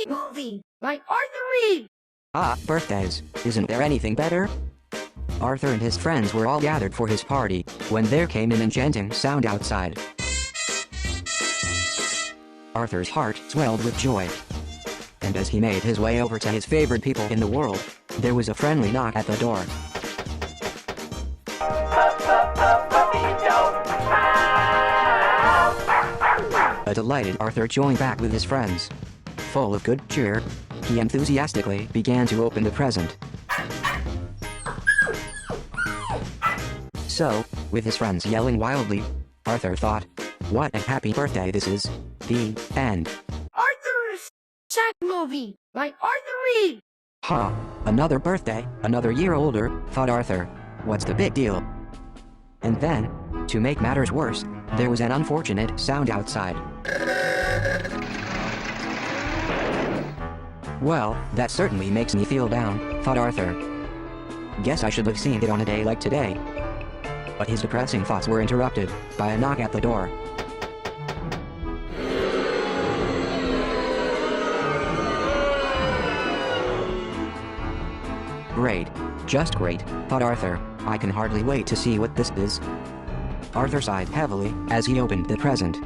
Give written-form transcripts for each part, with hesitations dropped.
movie by Arthur Reed. Ah, birthdays. Isn't there anything better? Arthur and his friends were all gathered for his party, when there came an enchanting sound outside. Arthur's heart swelled with joy. And as he made his way over to his favorite people in the world, there was a friendly knock at the door. A delighted Arthur joined back with his friends. Full of good cheer, he enthusiastically began to open the present. So, with his friends yelling wildly, Arthur thought, "What a happy birthday this is." The end. Arthur's Sack movie by Arthur Reed. Ha! Another birthday, another year older, thought Arthur. What's the big deal? And then, to make matters worse, there was an unfortunate sound outside. Well, that certainly makes me feel down, thought Arthur. Guess I should have seen it on a day like today. But his depressing thoughts were interrupted by a knock at the door. Great. Just great, thought Arthur. I can hardly wait to see what this is. Arthur sighed heavily as he opened the present.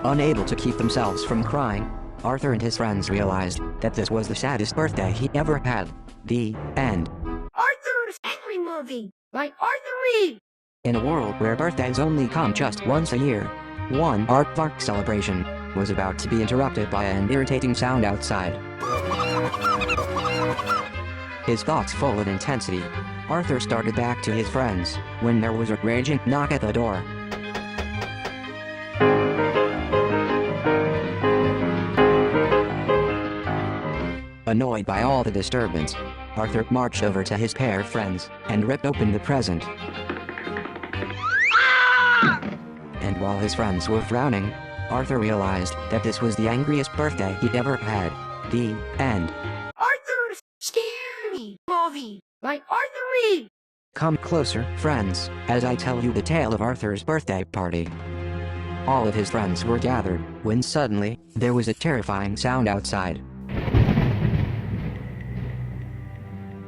Unable to keep themselves from crying, Arthur and his friends realized that this was the saddest birthday he ever had. The end. Arthur's Angry movie by Arthur Reed. In a world where birthdays only come just once a year, one aardvark celebration was about to be interrupted by an irritating sound outside. His thoughts full of intensity, Arthur started back to his friends when there was a raging knock at the door. Annoyed by all the disturbance, Arthur marched over to his pair of friends and ripped open the present. And while his friends were frowning, Arthur realized that this was the angriest birthday he'd ever had. The end. Arthur's Scary movie by Arthur Reed. Come closer, friends, as I tell you the tale of Arthur's birthday party. All of his friends were gathered when suddenly there was a terrifying sound outside.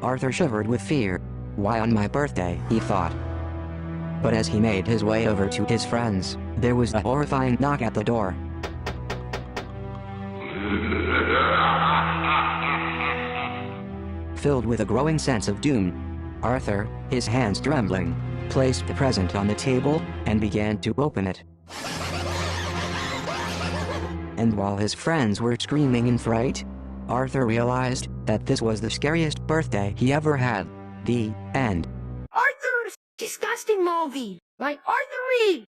Arthur shivered with fear. Why on my birthday, he thought. But as he made his way over to his friends, there was a horrifying knock at the door. Filled with a growing sense of doom, Arthur, his hands trembling, placed the present on the table and began to open it. And while his friends were screaming in fright, Arthur realized that this was the scariest birthday he ever had. The end. Arthur's Disgusting movie by Arthur Reed.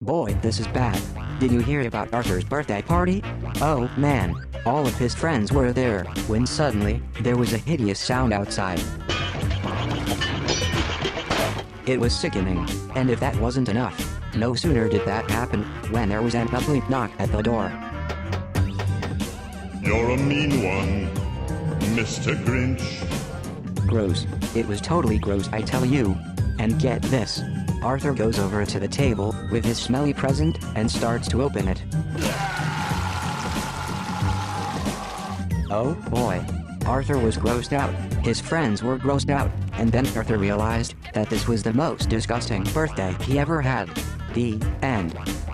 Boy, this is bad. Did you hear about Arthur's birthday party? Oh man, all of his friends were there when suddenly there was a hideous sound outside. It was sickening, and if that wasn't enough, no sooner did that happen when there was an ugly knock at the door. You're a mean one, Mr. Grinch. Gross. It was totally gross, I tell you. And get this. Arthur goes over to the table with his smelly present and starts to open it. Oh boy. Arthur was grossed out, his friends were grossed out, and then Arthur realized that this was the most disgusting birthday he ever had. The end.